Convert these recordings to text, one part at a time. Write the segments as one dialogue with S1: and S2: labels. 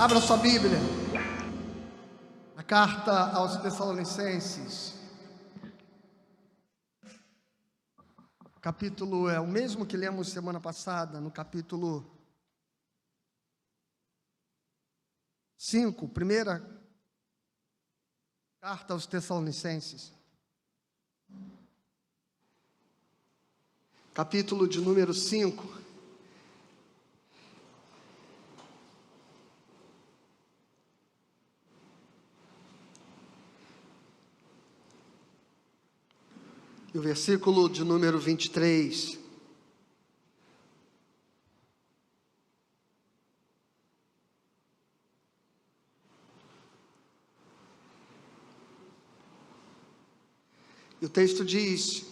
S1: Abra sua Bíblia, a carta aos Tessalonicenses, o capítulo é o mesmo que lemos semana passada, no capítulo 5, primeira carta aos Tessalonicenses, capítulo de número 5. E o versículo de número 23. E o texto diz: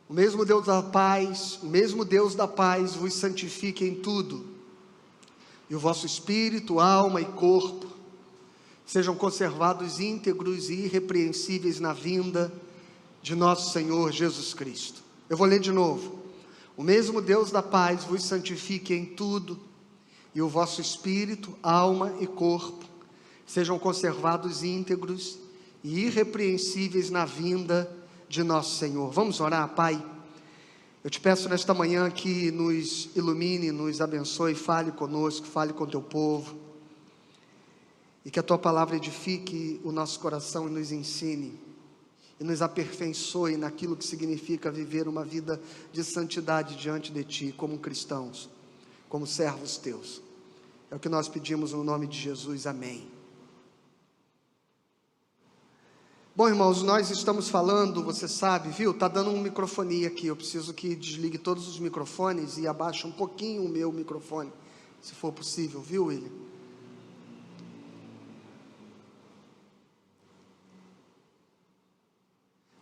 S1: o mesmo Deus da paz vos santifique em tudo, e o vosso espírito, alma e corpo sejam conservados íntegros e irrepreensíveis na vinda de nosso Senhor Jesus Cristo. Eu vou ler de novo. O mesmo Deus da paz vos santifique em tudo, e o vosso espírito, alma e corpo sejam conservados íntegros e irrepreensíveis na vinda de nosso Senhor. Vamos orar, Pai? Eu te peço nesta manhã que nos ilumine, nos abençoe, fale conosco, fale com teu povo, e que a tua palavra edifique o nosso coração e nos ensine, e nos aperfeiçoe naquilo que significa viver uma vida de santidade diante de ti, como cristãos, como servos teus. É o que nós pedimos no nome de Jesus, amém. Bom, irmãos, nós estamos falando, você sabe, viu? Tá dando um microfone aqui, eu preciso que desligue todos os microfones e abaixe um pouquinho o meu microfone, se for possível, viu, William?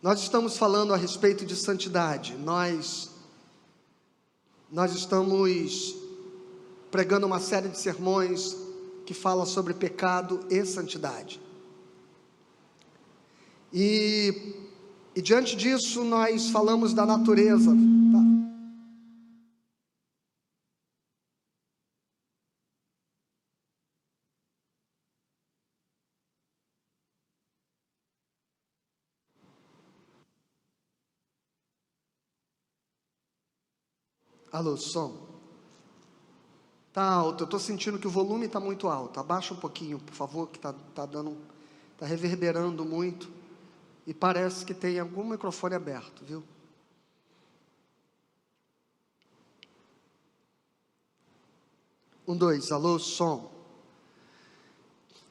S1: Nós estamos falando a respeito de santidade, nós estamos pregando uma série de sermões que fala sobre pecado e santidade. E diante disso nós falamos da natureza. Alô, som. Tá alto, eu estou sentindo que o volume está muito alto. Abaixa um pouquinho, por favor, que está reverberando muito. E parece que tem algum microfone aberto, viu? Um, dois, alô, som.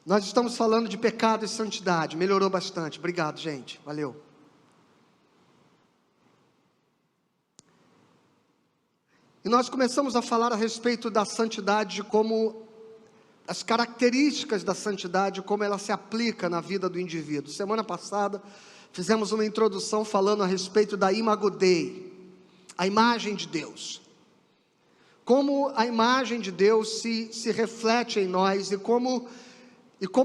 S1: Nós estamos falando de pecado e santidade. Melhorou bastante, obrigado, gente, valeu. E nós começamos a falar a respeito da santidade, como as características da santidade, como ela se aplica na vida do indivíduo. Semana passada fizemos uma introdução falando a respeito da imago Dei, a imagem de Deus. Como a imagem de Deus se reflete em nós, e como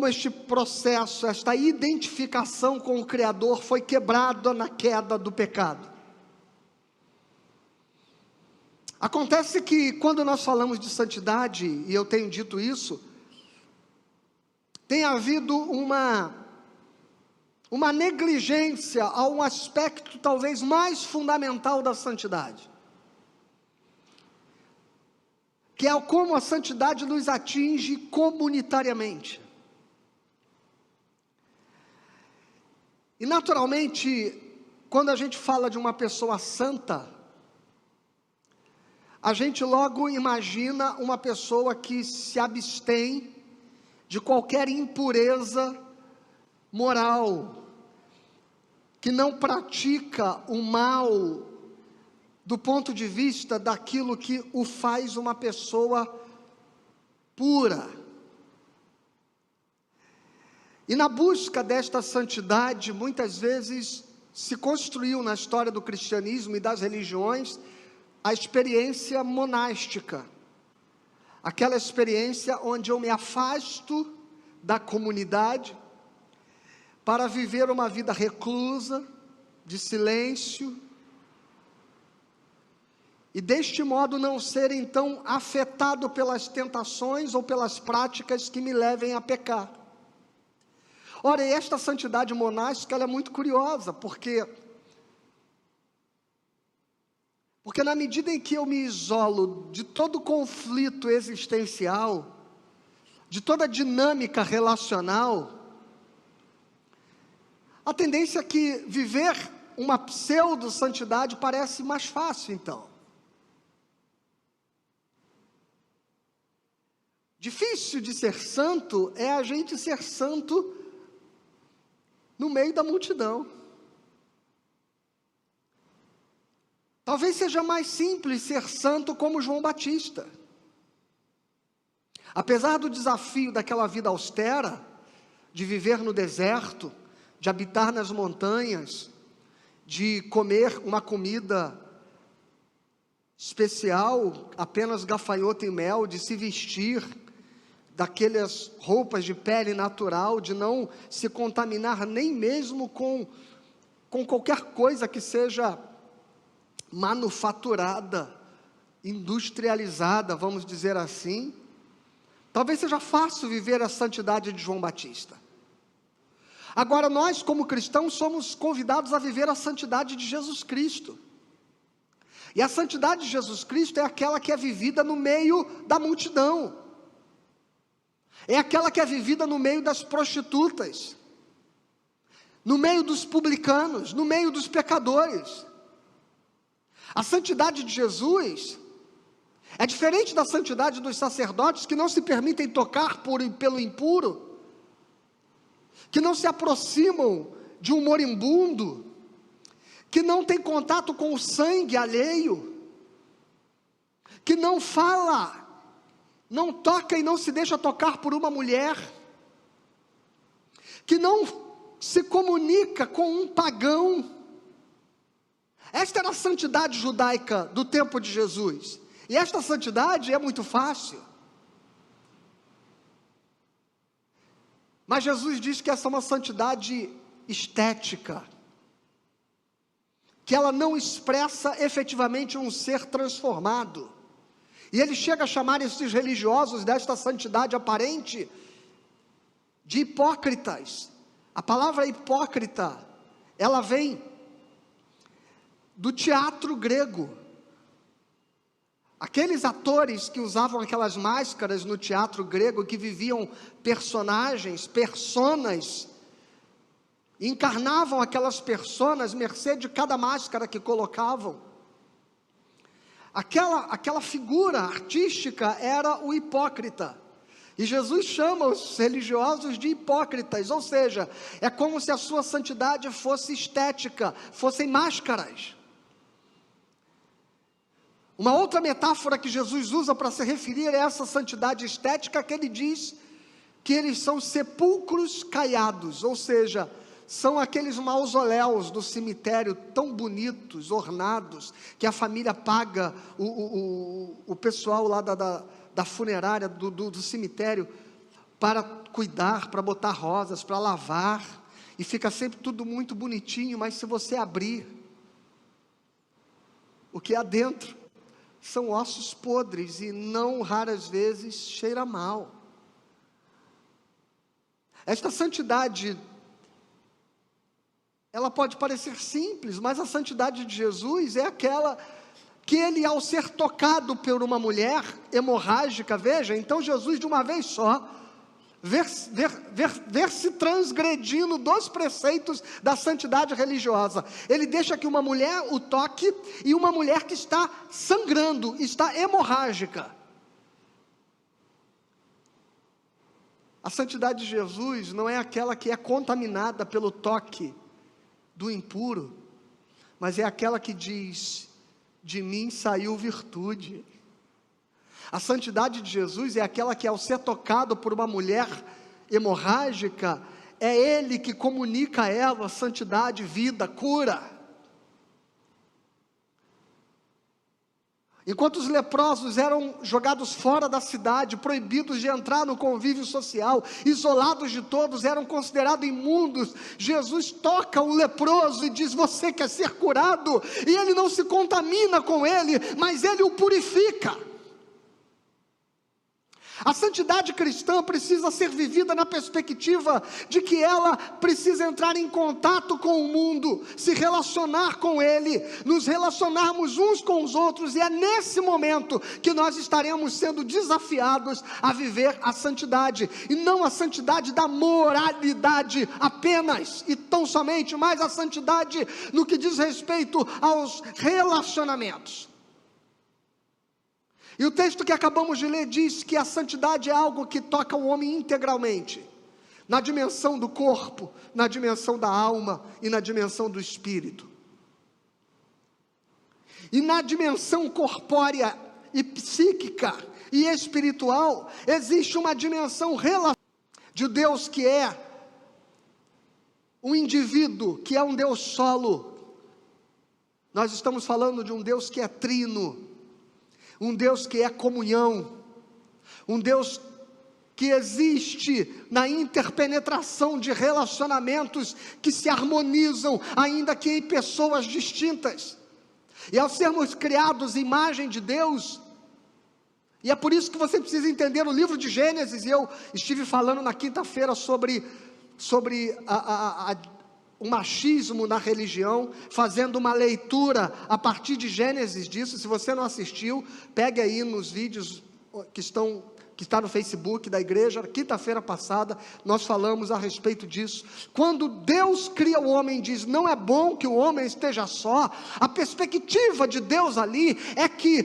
S1: este processo, esta identificação com o Criador foi quebrada na queda do pecado. Acontece que quando nós falamos de santidade, e eu tenho dito isso, tem havido uma negligência a um aspecto talvez mais fundamental da santidade, que é como a santidade nos atinge comunitariamente. E naturalmente, quando a gente fala de uma pessoa santa, a gente logo imagina uma pessoa que se abstém de qualquer impureza moral, que não pratica o mal do ponto de vista daquilo que o faz uma pessoa pura. E na busca desta santidade, muitas vezes se construiu na história do cristianismo e das religiões a experiência monástica, aquela experiência onde eu me afasto da comunidade para viver uma vida reclusa, de silêncio, e deste modo não ser então afetado pelas tentações ou pelas práticas que me levem a pecar. Ora, e esta santidade monástica, ela é muito curiosa, porque na medida em que eu me isolo de todo conflito existencial, de toda dinâmica relacional, a tendência é que viver uma pseudo-santidade parece mais fácil, então. Difícil de ser santo é a gente ser santo no meio da multidão. Talvez seja mais simples ser santo como João Batista. Apesar do desafio daquela vida austera, de viver no deserto, de habitar nas montanhas, de comer uma comida especial, apenas gafanhoto e mel, de se vestir daquelas roupas de pele natural, de não se contaminar nem mesmo com qualquer coisa que seja manufaturada, industrializada, vamos dizer assim. Talvez seja fácil viver a santidade de João Batista. Agora, nós como cristãos somos convidados a viver a santidade de Jesus Cristo. E a santidade de Jesus Cristo é aquela que é vivida no meio da multidão. É aquela que é vivida no meio das prostitutas, no meio dos publicanos, no meio dos pecadores. A santidade de Jesus é diferente da santidade dos sacerdotes, que não se permitem tocar pelo impuro, que não se aproximam de um moribundo, que não tem contato com o sangue alheio, que não fala, não toca e não se deixa tocar por uma mulher, que não se comunica com um pagão. Esta era a santidade judaica do tempo de Jesus, e esta santidade é muito fácil. Mas Jesus diz que essa é uma santidade estética, que ela não expressa efetivamente um ser transformado. E ele chega a chamar esses religiosos desta santidade aparente de hipócritas. A palavra hipócrita, ela vem do teatro grego. Aqueles atores que usavam aquelas máscaras no teatro grego, que viviam personagens, personas, encarnavam aquelas personas, mercê de cada máscara que colocavam. Aquela figura artística era o hipócrita, e Jesus chama os religiosos de hipócritas, ou seja, é como se a sua santidade fosse estética, fossem máscaras. Uma outra metáfora que Jesus usa para se referir a essa santidade estética, que ele diz que eles são sepulcros caiados, ou seja, são aqueles mausoléus do cemitério tão bonitos, ornados, que a família paga o pessoal lá da funerária, do cemitério, para cuidar, para botar rosas, para lavar, e fica sempre tudo muito bonitinho, mas se você abrir, o que há dentro são ossos podres, e não raras vezes cheira mal. Esta santidade, ela pode parecer simples, mas a santidade de Jesus é aquela que ele, ao ser tocado por uma mulher hemorrágica, veja, então Jesus de uma vez só, ver-se transgredindo dos preceitos da santidade religiosa. Ele deixa que uma mulher o toque, e uma mulher que está sangrando, está hemorrágica. A santidade de Jesus não é aquela que é contaminada pelo toque do impuro, mas é aquela que diz: de mim saiu virtude. A santidade de Jesus é aquela que, ao ser tocado por uma mulher hemorrágica, é Ele que comunica a ela santidade, vida, cura. Enquanto os leprosos eram jogados fora da cidade, proibidos de entrar no convívio social, isolados de todos, eram considerados imundos, Jesus toca o leproso e diz: você quer ser curado? E ele não se contamina com ele, mas ele o purifica. A santidade cristã precisa ser vivida na perspectiva de que ela precisa entrar em contato com o mundo, se relacionar com ele, nos relacionarmos uns com os outros, e é nesse momento que nós estaremos sendo desafiados a viver a santidade, e não a santidade da moralidade apenas, e tão somente, mas a santidade no que diz respeito aos relacionamentos. E o texto que acabamos de ler diz que a santidade é algo que toca o homem integralmente, na dimensão do corpo, na dimensão da alma e na dimensão do espírito. E na dimensão corpórea e psíquica e espiritual, existe uma dimensão de Deus que é um indivíduo, que é um Deus solo. Nós estamos falando de um Deus que é trino, um Deus que é comunhão, um Deus que existe na interpenetração de relacionamentos que se harmonizam, ainda que em pessoas distintas. E ao sermos criados à imagem de Deus, e é por isso que você precisa entender o livro de Gênesis, e eu estive falando na quinta-feira sobre o machismo na religião, fazendo uma leitura a partir de Gênesis disso. Se você não assistiu, pegue aí nos vídeos que está no Facebook da igreja. Quinta-feira passada nós falamos a respeito disso. Quando Deus cria o homem e diz: não é bom que o homem esteja só, a perspectiva de Deus ali é que,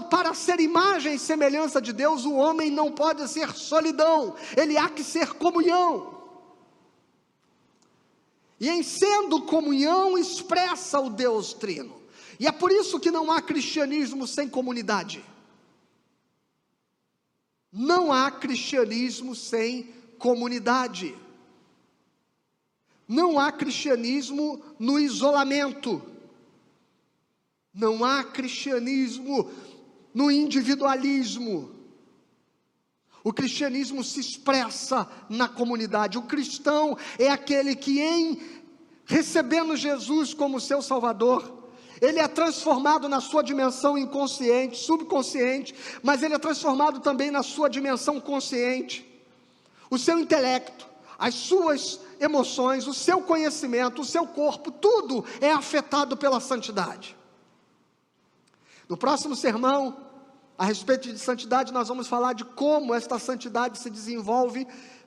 S1: para ser imagem e semelhança de Deus, o homem não pode ser solidão, ele há que ser comunhão. E em sendo comunhão, expressa o Deus trino. E é por isso que não há cristianismo sem comunidade. Não há cristianismo sem comunidade. Não há cristianismo no isolamento. Não há cristianismo no individualismo. O cristianismo se expressa na comunidade. O cristão é aquele que, recebendo Jesus como seu Salvador, ele é transformado na sua dimensão inconsciente, subconsciente, mas ele é transformado também na sua dimensão consciente. O seu intelecto, as suas emoções, o seu conhecimento, o seu corpo, tudo é afetado pela santidade. No próximo sermão, a respeito de santidade, nós vamos falar de como esta santidade se desenvolve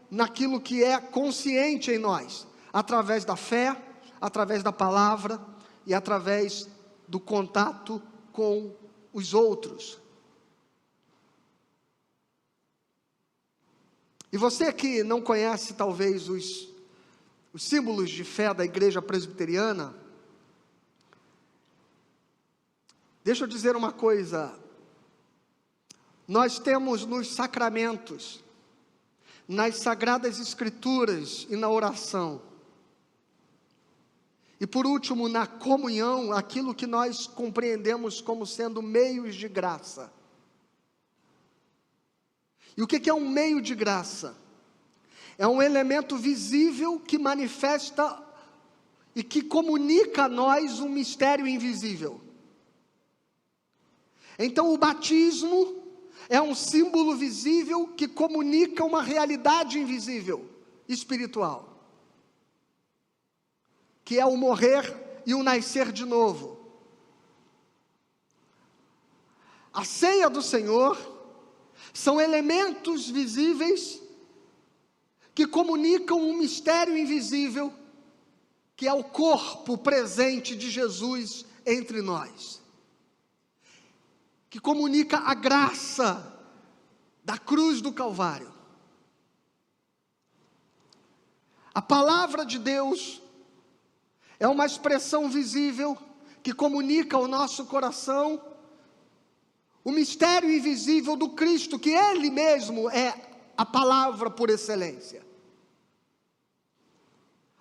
S1: naquilo que é consciente em nós, através da fé, através da palavra e através do contato com os outros. E você que não conhece talvez os símbolos de fé da igreja presbiteriana, deixa eu dizer uma coisa. Nós temos nos sacramentos, nas sagradas escrituras e na oração, e por último na comunhão, aquilo que nós compreendemos como sendo meios de graça. E o que é um meio de graça? É um elemento visível que manifesta e que comunica a nós um mistério invisível. Então o batismo é um símbolo visível que comunica uma realidade invisível, espiritual, que é o morrer e o nascer de novo. A ceia do Senhor são elementos visíveis que comunicam um mistério invisível, que é o corpo presente de Jesus entre nós, que comunica a graça da cruz do Calvário. A palavra de Deus é uma expressão visível que comunica ao nosso coração o mistério invisível do Cristo, que Ele mesmo é a palavra por excelência.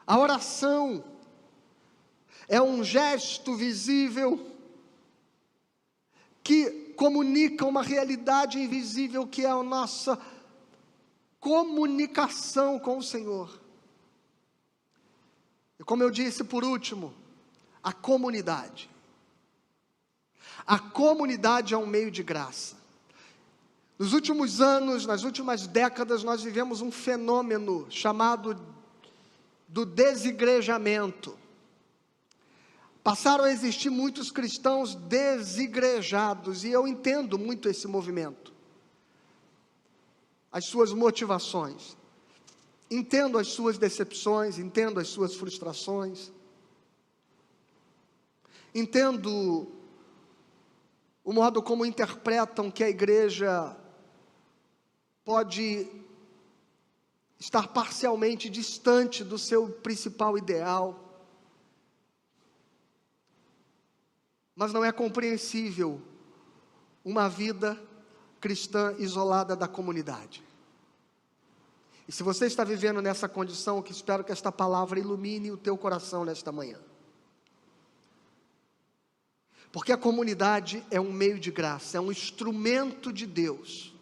S1: A oração é um gesto visível que comunica uma realidade invisível que é a nossa comunicação com o Senhor. E como eu disse por último, a comunidade. A comunidade é um meio de graça. Nos últimos anos, nas últimas décadas, nós vivemos um fenômeno chamado do desigrejamento. Passaram a existir muitos cristãos desigrejados, e eu entendo muito esse movimento, as suas motivações, entendo as suas decepções, entendo as suas frustrações, entendo o modo como interpretam que a igreja pode estar parcialmente distante do seu principal ideal. Mas não é compreensível uma vida cristã isolada da comunidade. E se você está vivendo nessa condição, que espero que esta palavra ilumine o teu coração nesta manhã. Porque a comunidade é um meio de graça, é um instrumento de Deus.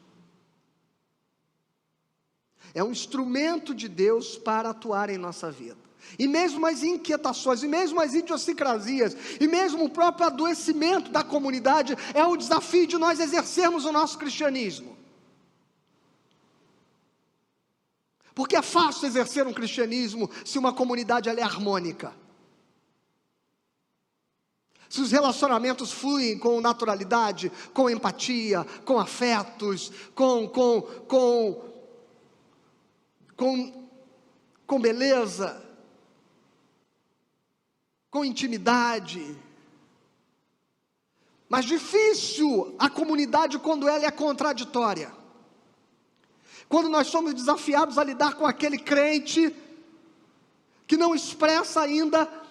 S1: É um instrumento de Deus para atuar em nossa vida. E mesmo as inquietações, e mesmo as idiosincrasias, e mesmo o próprio adoecimento da comunidade, é o desafio de nós exercermos o nosso cristianismo. Porque é fácil exercer um cristianismo se uma comunidade ela é harmônica. Se os relacionamentos fluem com naturalidade, com empatia, com afetos, com beleza, com intimidade. Mas difícil a comunidade quando ela é contraditória. Quando nós somos desafiados a lidar com aquele crente que não expressa ainda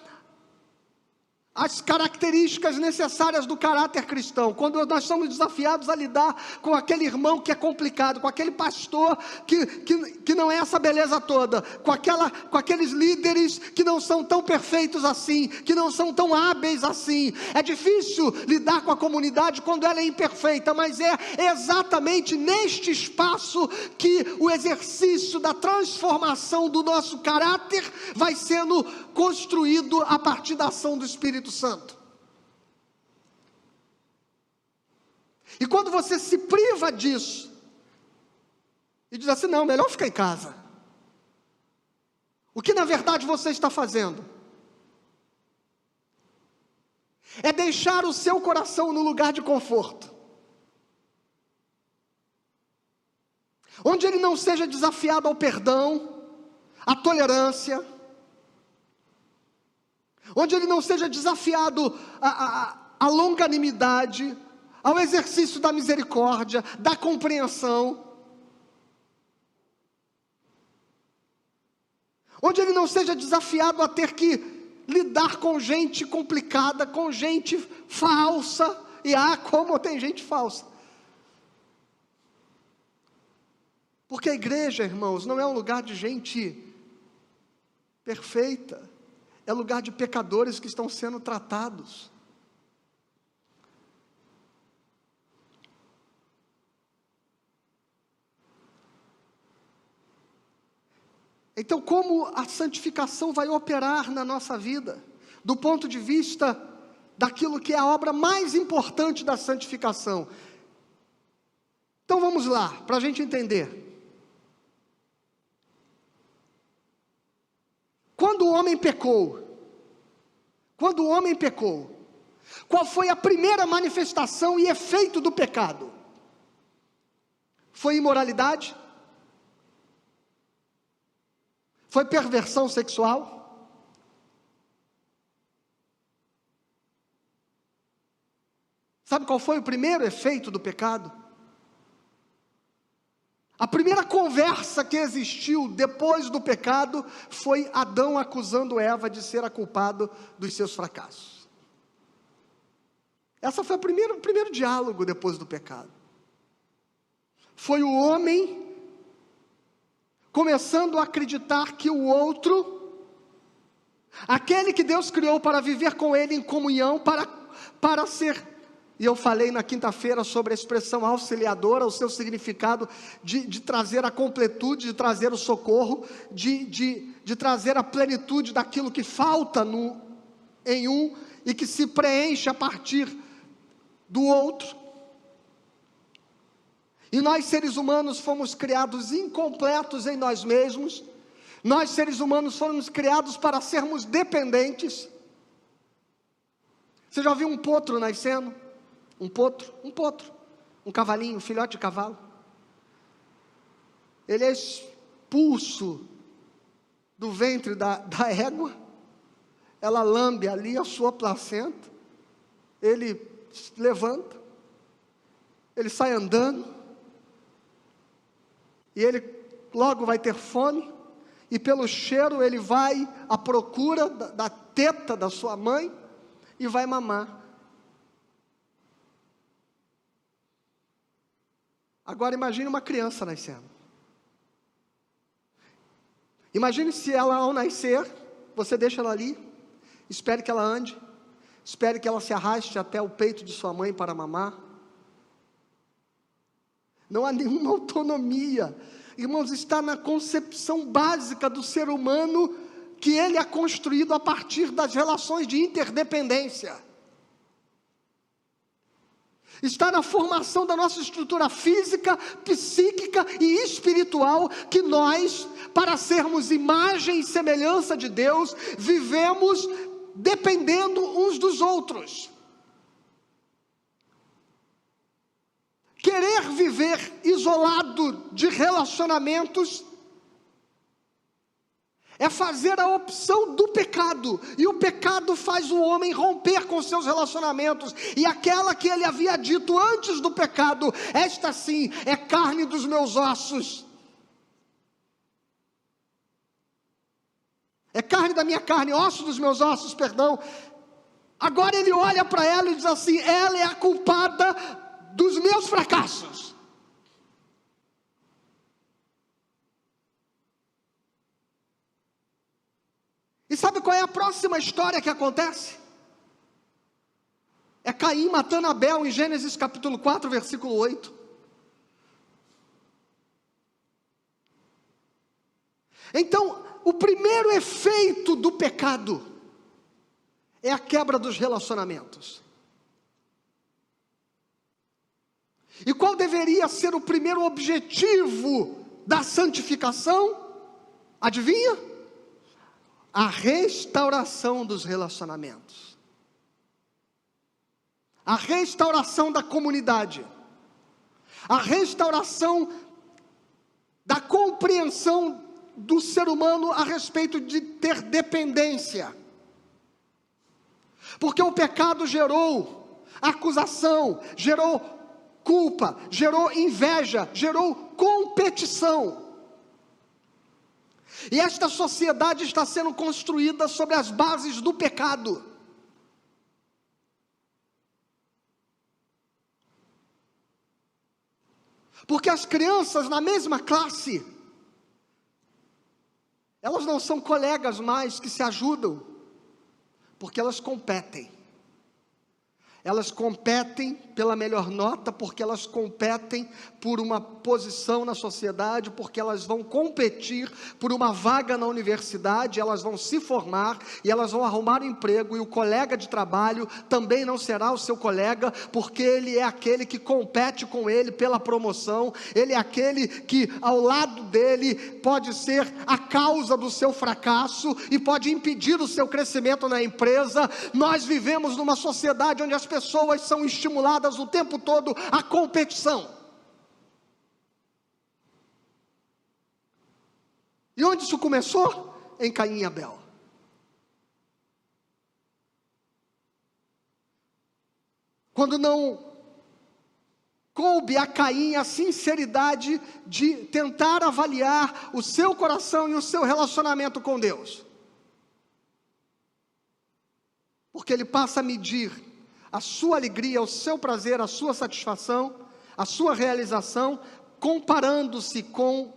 S1: as características necessárias do caráter cristão, quando nós somos desafiados a lidar com aquele irmão que é complicado, com aquele pastor que não é essa beleza toda, com aqueles líderes que não são tão perfeitos assim, que não são tão hábeis assim. É difícil lidar com a comunidade quando ela é imperfeita, mas é exatamente neste espaço que o exercício da transformação do nosso caráter vai sendo construído a partir da ação do Espírito Santo. E quando você se priva disso, e diz assim, não, melhor ficar em casa. O que na verdade você está fazendo? É deixar o seu coração no lugar de conforto. Onde ele não seja desafiado ao perdão, à tolerância, onde ele não seja desafiado à longanimidade, ao exercício da misericórdia, da compreensão, onde ele não seja desafiado a ter que lidar com gente complicada, com gente falsa, e como tem gente falsa. Porque a igreja, irmãos, não é um lugar de gente perfeita, é lugar de pecadores que estão sendo tratados. Então, como a santificação vai operar na nossa vida, do ponto de vista daquilo que é a obra mais importante da santificação? Então vamos lá, para a gente entender. Quando o homem pecou, qual foi a primeira manifestação e efeito do pecado? Foi imoralidade? Foi perversão sexual? Sabe qual foi o primeiro efeito do pecado? A primeira conversa que existiu depois do pecado foi Adão acusando Eva de ser a culpada dos seus fracassos. Essa foi o primeiro diálogo depois do pecado. Foi o homem começando a acreditar que o outro, aquele que Deus criou para viver com ele em comunhão, para ser E eu falei na quinta-feira sobre a expressão auxiliadora, o seu significado de trazer a completude, de trazer o socorro, de trazer a plenitude daquilo que falta em um e que se preenche a partir do outro. E nós, seres humanos, fomos criados incompletos em nós mesmos. Nós, seres humanos, fomos criados para sermos dependentes. Você já viu um potro nascendo? Um potro, um cavalinho, um filhote de cavalo. Ele é expulso do ventre da égua, ela lambe ali a sua placenta, ele levanta, ele sai andando, e ele logo vai ter fome, e pelo cheiro ele vai à procura da teta da sua mãe, e vai mamar. Agora imagine uma criança nascendo. Imagine se ela, ao nascer, você deixa ela ali, espere que ela ande, espere que ela se arraste até o peito de sua mãe para mamar. Não há nenhuma autonomia. Irmãos, está na concepção básica do ser humano, que ele é construído a partir das relações de interdependência. Está na formação da nossa estrutura física, psíquica e espiritual, que nós, para sermos imagem e semelhança de Deus, vivemos dependendo uns dos outros. Querer viver isolado de relacionamentos é fazer a opção do pecado, e o pecado faz o homem romper com seus relacionamentos, e aquela que ele havia dito antes do pecado, esta sim é carne dos meus ossos, é carne da minha carne, osso dos meus ossos, perdão. Agora ele olha para ela e diz assim: ela é a culpada dos meus fracassos. E sabe qual é a próxima história que acontece? É Caim matando Abel, em Gênesis capítulo 4, versículo 8. Então, o primeiro efeito do pecado é a quebra dos relacionamentos. E qual deveria ser o primeiro objetivo da santificação? Adivinha? A restauração dos relacionamentos, a restauração da comunidade, a restauração da compreensão do ser humano a respeito de ter dependência, porque o pecado gerou acusação, gerou culpa, gerou inveja, gerou competição. E esta sociedade está sendo construída sobre as bases do pecado. Porque as crianças na mesma classe, elas não são colegas mais que se ajudam, porque elas competem. Elas competem pela melhor nota, porque elas competem por uma posição na sociedade, porque elas vão competir por uma vaga na universidade, elas vão se formar e elas vão arrumar um emprego, e o colega de trabalho também não será o seu colega, porque ele é aquele que compete com ele pela promoção, ele é aquele que ao lado dele pode ser a causa do seu fracasso e pode impedir o seu crescimento na empresa. Nós vivemos numa sociedade onde as pessoas são estimuladas o tempo todo à competição. E onde isso começou? Em Caim e Abel. Quando não coube a Caim a sinceridade de tentar avaliar o seu coração e o seu relacionamento com Deus. Porque ele passa a medir a sua alegria, o seu prazer, a sua satisfação, a sua realização, comparando-se com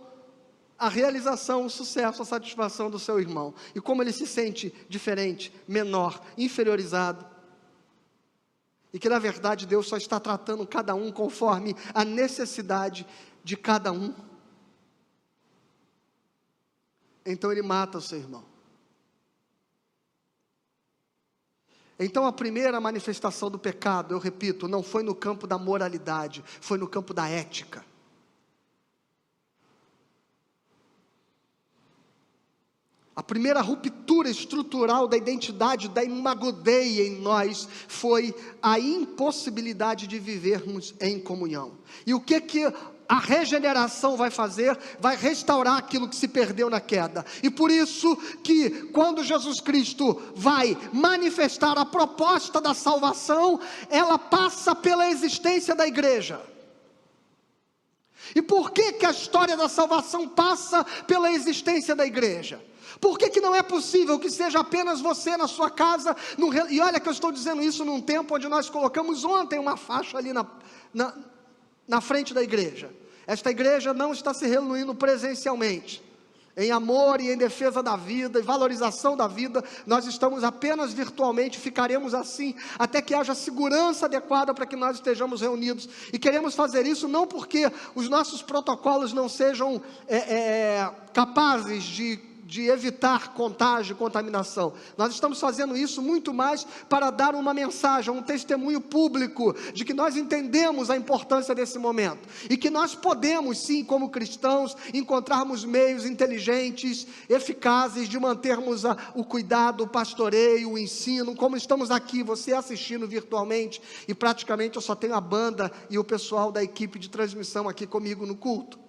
S1: a realização, o sucesso, a satisfação do seu irmão. E como ele se sente diferente, menor, inferiorizado. e que na verdade Deus só está tratando cada um conforme a necessidade de cada um, então ele mata o seu irmão. Então a primeira manifestação do pecado, eu repito, não foi no campo da moralidade, foi no campo da ética. A primeira ruptura estrutural da identidade da imagodeia em nós foi a impossibilidade de vivermos em comunhão. E o que a regeneração vai fazer? Vai restaurar aquilo que se perdeu na queda. E por isso que quando Jesus Cristo vai manifestar a proposta da salvação, ela passa pela existência da igreja. E por que a história da salvação passa pela existência da igreja? Por que não é possível que seja apenas você na sua casa? E olha que eu estou dizendo isso num tempo onde nós colocamos ontem uma faixa ali na frente da igreja. Esta igreja não está se reunindo presencialmente, em amor e em defesa da vida, e valorização da vida. Nós estamos apenas virtualmente, ficaremos assim, até que haja segurança adequada para que nós estejamos reunidos, e queremos fazer isso não porque os nossos protocolos não sejam capazes de evitar contágio e contaminação. Nós estamos fazendo isso muito mais para dar uma mensagem, um testemunho público, de que nós entendemos a importância desse momento, e que nós podemos sim, como cristãos, encontrarmos meios inteligentes, eficazes, de mantermos o cuidado, o pastoreio, o ensino, como estamos aqui, você assistindo virtualmente, e praticamente eu só tenho a banda e o pessoal da equipe de transmissão aqui comigo no culto.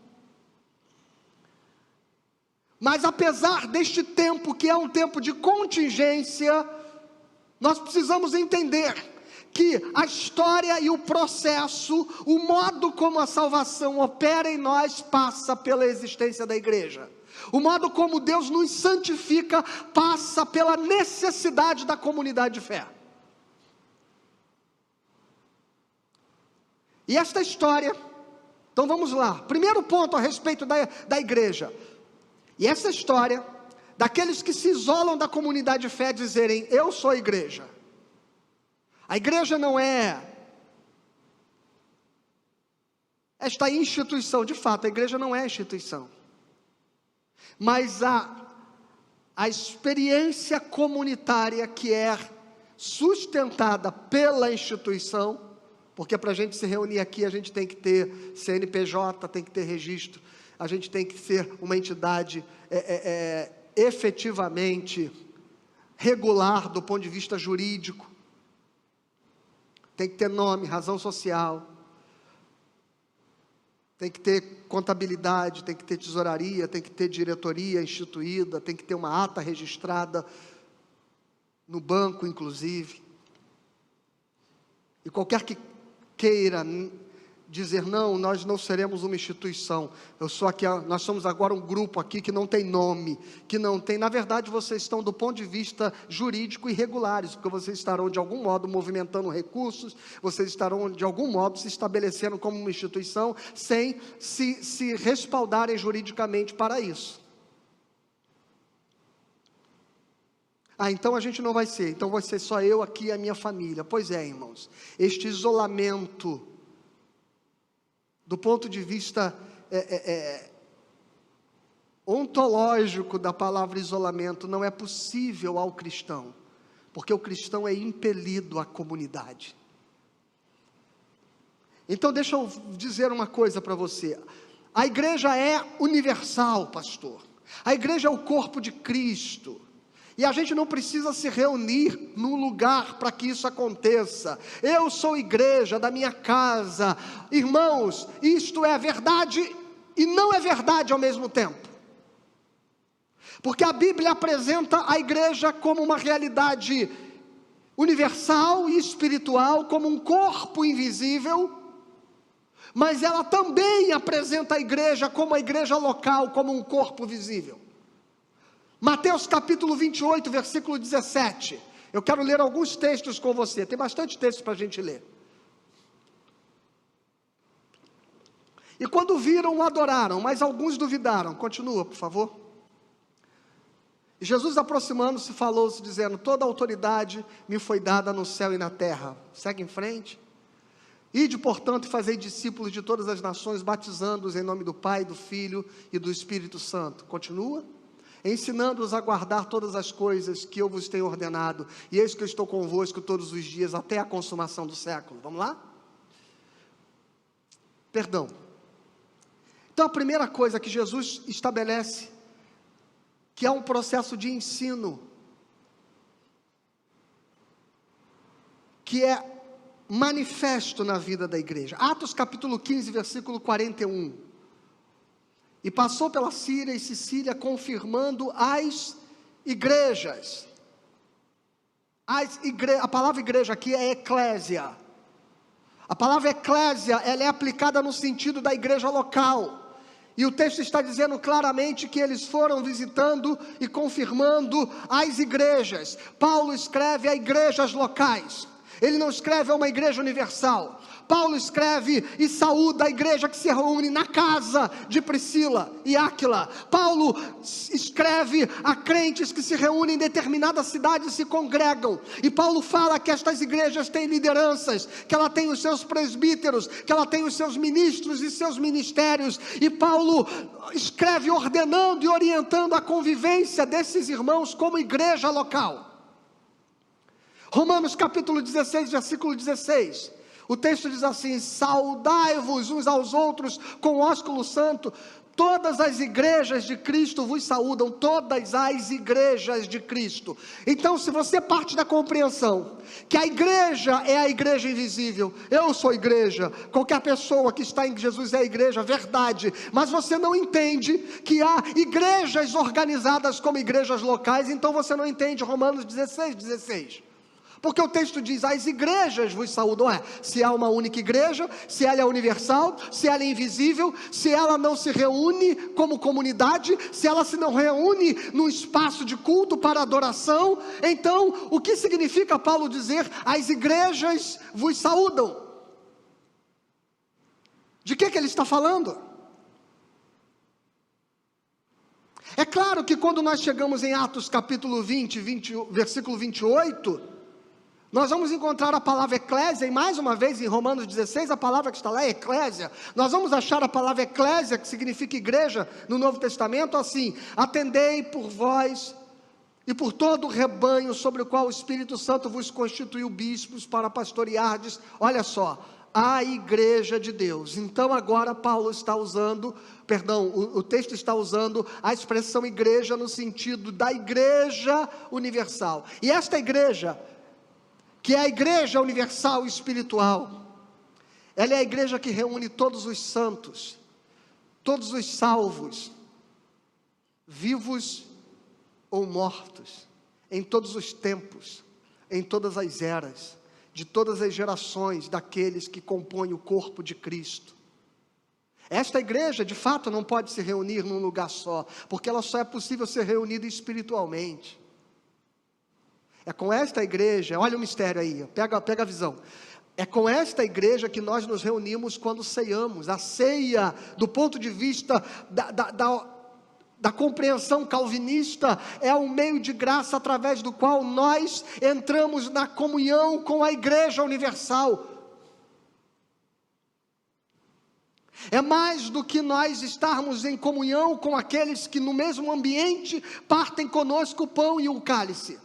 S1: Mas apesar deste tempo, que é um tempo de contingência, nós precisamos entender que a história e o processo, o modo como a salvação opera em nós, passa pela existência da igreja. O modo como Deus nos santifica, passa pela necessidade da comunidade de fé. E esta história, então vamos lá, primeiro ponto a respeito da igreja. E essa história, daqueles que se isolam da comunidade de fé, dizerem, eu sou a igreja. A igreja não é esta instituição, de fato, a igreja não é instituição. Mas a experiência comunitária que é sustentada pela instituição, porque para a gente se reunir aqui, a gente tem que ter CNPJ, tem que ter registro, a gente tem que ser uma entidade efetivamente regular do ponto de vista jurídico, tem que ter nome, razão social, tem que ter contabilidade, tem que ter tesouraria, tem que ter diretoria instituída, tem que ter uma ata registrada no banco, inclusive. E qualquer que queira dizer, não, nós não seremos uma instituição, nós somos agora um grupo aqui que não tem nome, que não tem, na verdade vocês estão do ponto de vista jurídico irregulares, porque vocês estarão de algum modo movimentando recursos, vocês estarão de algum modo se estabelecendo como uma instituição, sem se respaldarem juridicamente para isso. Então a gente não vai ser, então vai ser só eu aqui e a minha família. Pois é, irmãos, este isolamento, do ponto de vista ontológico da palavra isolamento, não é possível ao cristão, porque o cristão é impelido à comunidade. Então deixa eu dizer uma coisa para você, a igreja é universal, pastor, a igreja é o corpo de Cristo, e a gente não precisa se reunir num lugar para que isso aconteça. Eu sou igreja da minha casa. Irmãos, isto é verdade e não é verdade ao mesmo tempo. Porque a Bíblia apresenta a igreja como uma realidade universal e espiritual, como um corpo invisível, mas ela também apresenta a igreja como a igreja local, como um corpo visível. Mateus capítulo 28, versículo 17, eu quero ler alguns textos com você, tem bastante texto para a gente ler. E quando viram, o adoraram, mas alguns duvidaram. Continua, por favor. E Jesus, aproximando-se, falou-se, dizendo: toda autoridade me foi dada no céu e na terra. Segue em frente. Ide, portanto, e fazei discípulos de todas as nações, batizando-os em nome do Pai, do Filho e do Espírito Santo. Continua. Ensinando-os a guardar todas as coisas que eu vos tenho ordenado. E eis que eu estou convosco todos os dias, até a consumação do século. Vamos lá? Perdão. Então, a primeira coisa que Jesus estabelece, que é um processo de ensino, que é manifesto na vida da igreja. Atos capítulo 15, versículo 41. E passou pela Síria e Sicília, confirmando as igrejas. A palavra igreja aqui é eclésia. A palavra eclésia, ela é aplicada no sentido da igreja local. E o texto está dizendo claramente que eles foram visitando e confirmando as igrejas. Paulo escreve a igrejas locais. Ele não escreve a uma igreja universal. Paulo escreve e saúda a igreja que se reúne na casa de Priscila e Áquila. Paulo escreve a crentes que se reúnem em determinadas cidades e se congregam. E Paulo fala que estas igrejas têm lideranças, que ela tem os seus presbíteros, que ela tem os seus ministros e seus ministérios. E Paulo escreve ordenando e orientando a convivência desses irmãos como igreja local. Romanos capítulo 16, versículo 16. O texto diz assim: saudai-vos uns aos outros com ósculo santo. Todas as igrejas de Cristo vos saúdam. Todas as igrejas de Cristo. Então, se você parte da compreensão que a igreja é a igreja invisível, eu sou igreja, qualquer pessoa que está em Jesus é a igreja, verdade, mas você não entende que há igrejas organizadas como igrejas locais, então você não entende Romanos 16, 16. Porque o texto diz: as igrejas vos saúdam. Se há uma única igreja, se ela é universal, se ela é invisível, se ela não se reúne como comunidade, se ela se não reúne num espaço de culto para adoração, então o que significa Paulo dizer: as igrejas vos saúdam? De que ele está falando? É claro que quando nós chegamos em Atos capítulo 20, versículo 28, nós vamos encontrar a palavra eclésia, e mais uma vez em Romanos 16, a palavra que está lá é eclésia. Nós vamos achar a palavra eclésia, que significa igreja, no Novo Testamento, assim: atendei por vós e por todo o rebanho sobre o qual o Espírito Santo vos constituiu bispos para pastoreardes. Olha só, a igreja de Deus. Então agora Paulo está usando, o texto está usando a expressão igreja no sentido da igreja universal. E esta igreja, que é a igreja universal e espiritual, ela é a igreja que reúne todos os santos, todos os salvos, vivos ou mortos, em todos os tempos, em todas as eras, de todas as gerações daqueles que compõem o corpo de Cristo. Esta igreja, de fato, não pode se reunir num lugar só, porque ela só é possível ser reunida espiritualmente. É com esta igreja, olha o mistério aí, pega a visão. É com esta igreja que nós nos reunimos quando ceiamos. A ceia, do ponto de vista da compreensão calvinista, é um meio de graça através do qual nós entramos na comunhão com a igreja universal. É mais do que nós estarmos em comunhão com aqueles que no mesmo ambiente partem conosco o pão e o cálice.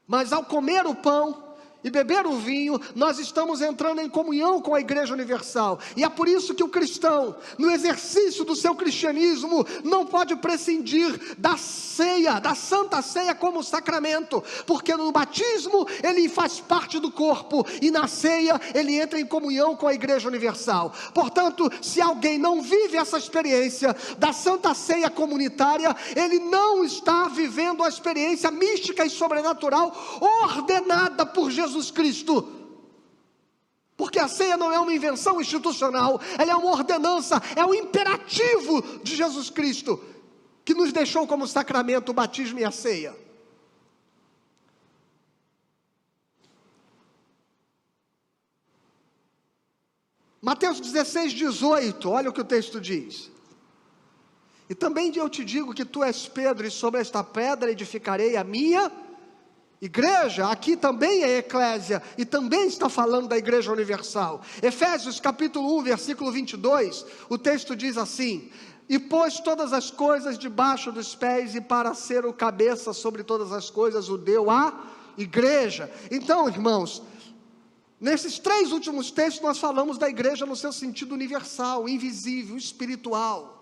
S1: Mas ao comer o pão e beber o vinho, nós estamos entrando em comunhão com a igreja universal. E é por isso que o cristão, no exercício do seu cristianismo, não pode prescindir da ceia, da santa ceia como sacramento, porque no batismo ele faz parte do corpo, e na ceia ele entra em comunhão com a igreja universal. Portanto, se alguém não vive essa experiência da santa ceia comunitária, ele não está vivendo a experiência mística e sobrenatural ordenada por Jesus Cristo. Porque a ceia não é uma invenção institucional, ela é uma ordenança, é um imperativo de Jesus Cristo, que nos deixou como sacramento o batismo e a ceia. Mateus 16, 18, olha o que o texto diz: E também eu te digo que tu és Pedro, e sobre esta pedra edificarei a minha igreja. Aqui também é eclésia, e também está falando da igreja universal. Efésios capítulo 1, versículo 22, o texto diz assim: e pôs todas as coisas debaixo dos pés, e para ser o cabeça sobre todas as coisas, o deu à igreja. Então, irmãos, nesses 3 últimos textos nós falamos da igreja no seu sentido universal, invisível, espiritual,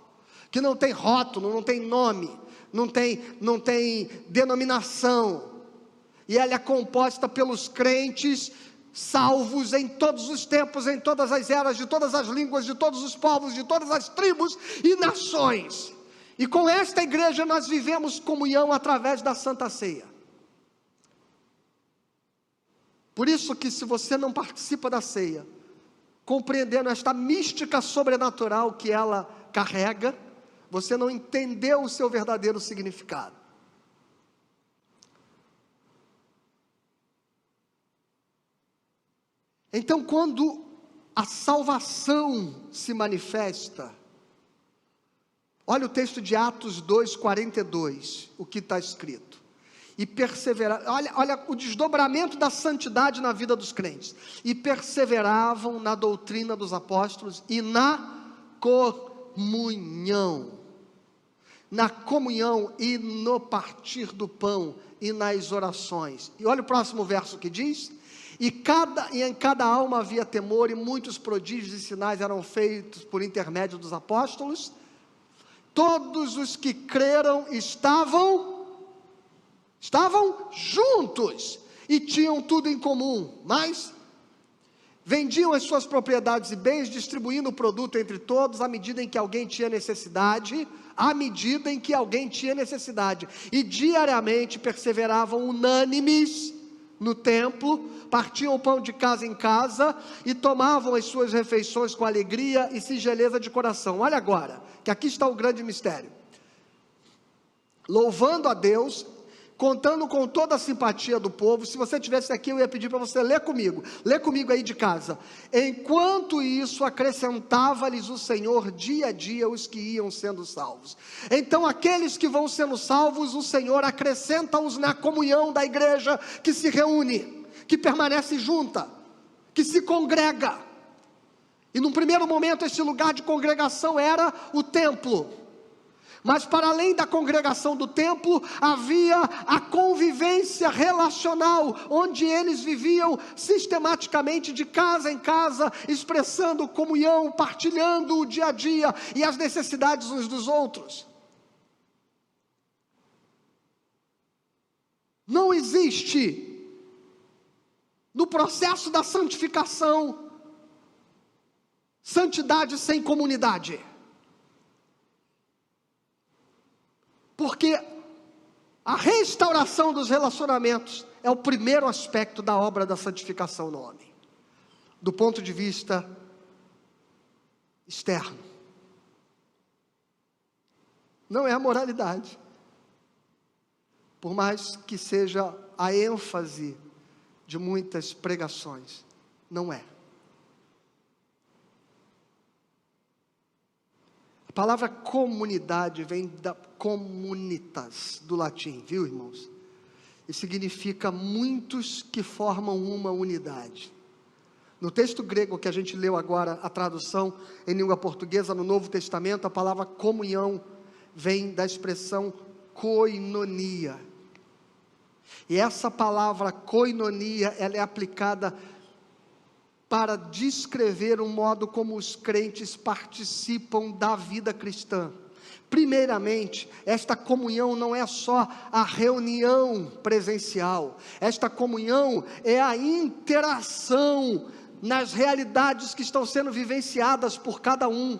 S1: que não tem rótulo, não tem nome, não tem denominação, e ela é composta pelos crentes salvos em todos os tempos, em todas as eras, de todas as línguas, de todos os povos, de todas as tribos e nações. E com esta igreja nós vivemos comunhão através da Santa Ceia. Por isso que, se você não participa da ceia, compreendendo esta mística sobrenatural que ela carrega, você não entendeu o seu verdadeiro significado. Então, quando a salvação se manifesta, olha o texto de Atos 2:42, o que está escrito: e perseverar, olha o desdobramento da santidade na vida dos crentes, e perseveravam na doutrina dos apóstolos e na comunhão, e no partir do pão, e nas orações. E olha o próximo verso que diz: e em cada alma havia temor, e muitos prodígios e sinais eram feitos por intermédio dos apóstolos. Todos os que creram estavam juntos, e tinham tudo em comum, mas vendiam as suas propriedades e bens, distribuindo o produto entre todos, à medida em que alguém tinha necessidade, e diariamente perseveravam unânimes no templo, partiam o pão de casa em casa, e tomavam as suas refeições com alegria e singeleza de coração. Olha agora, que aqui está o grande mistério: louvando a Deus, contando com toda a simpatia do povo. Se você estivesse aqui, eu ia pedir para você ler comigo aí de casa. Enquanto isso, acrescentava-lhes o Senhor dia a dia os que iam sendo salvos. Então, aqueles que vão sendo salvos, o Senhor acrescenta-os na comunhão da igreja que se reúne, que permanece junta, que se congrega. E num primeiro momento, esse lugar de congregação era o templo. Mas para além da congregação do templo, havia a convivência relacional, onde eles viviam sistematicamente de casa em casa, expressando comunhão, partilhando o dia a dia e as necessidades uns dos outros. Não existe, no processo da santificação, santidade sem comunidade. Porque a restauração dos relacionamentos é o primeiro aspecto da obra da santificação no homem, do ponto de vista externo. Não é a moralidade, por mais que seja a ênfase de muitas pregações, não é. A palavra comunidade vem da comunitas, do latim, viu, irmãos? E significa muitos que formam uma unidade. No texto grego que a gente leu agora, a tradução em língua portuguesa no Novo Testamento, a palavra comunhão vem da expressão koinonia. E essa palavra koinonia, ela é aplicada para descrever o modo como os crentes participam da vida cristã. Primeiramente, esta comunhão não é só a reunião presencial, esta comunhão é a interação nas realidades que estão sendo vivenciadas por cada um.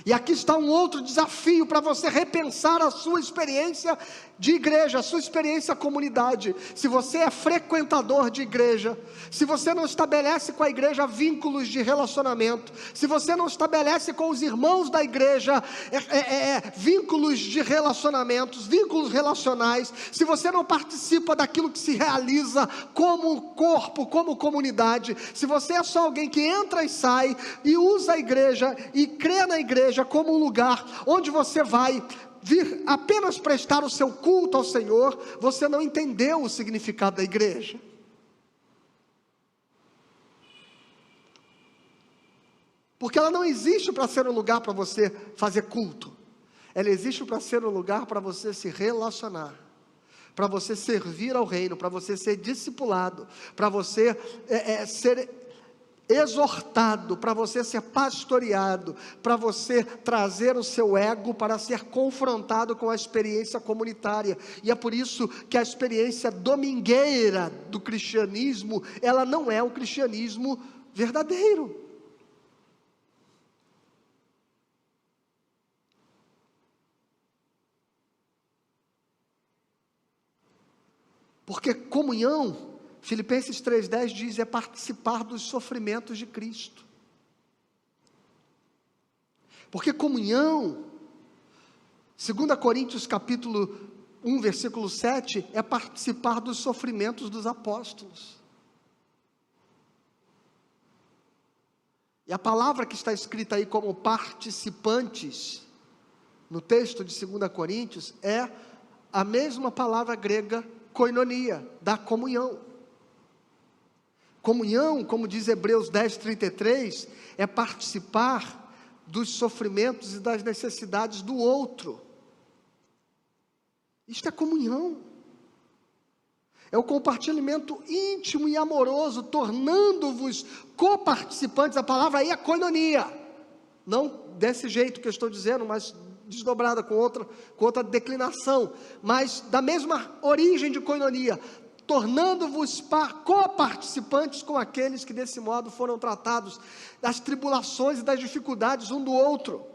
S1: E aqui está um outro desafio para você repensar a sua experiência de igreja, a sua experiência comunidade. Se você é frequentador de igreja, se você não estabelece com a igreja vínculos de relacionamento, se você não estabelece com os irmãos da igreja vínculos de relacionamentos, vínculos relacionais, se você não participa daquilo que se realiza como corpo, como comunidade, se você é só alguém que entra e sai, e usa a igreja, e crê na igreja, igreja como um lugar onde você vai vir apenas prestar o seu culto ao Senhor, você não entendeu o significado da igreja. Porque ela não existe para ser um lugar para você fazer culto. Ela existe para ser um lugar para você se relacionar, para você servir ao reino, para você ser discipulado, para você ser exortado, para você ser pastoreado, para você trazer o seu ego para ser confrontado com a experiência comunitária. E é por isso que a experiência domingueira do cristianismo, ela não é o cristianismo verdadeiro. Porque comunhão, Filipenses 3,10 diz, é participar dos sofrimentos de Cristo. Porque comunhão, 2 Coríntios capítulo 1, versículo 7, é participar dos sofrimentos dos apóstolos. E a palavra que está escrita aí como participantes, no texto de 2 Coríntios, é a mesma palavra grega koinonia, da comunhão. Comunhão, como diz Hebreus 10:33, é participar dos sofrimentos e das necessidades do outro. Isto é comunhão. É o compartilhamento íntimo e amoroso, tornando-vos coparticipantes. A palavra aí é koinonia. Não desse jeito que eu estou dizendo, mas desdobrada com outra declinação, mas da mesma origem de koinonia, tornando-vos coparticipantes com aqueles que desse modo foram tratados das tribulações e das dificuldades um do outro.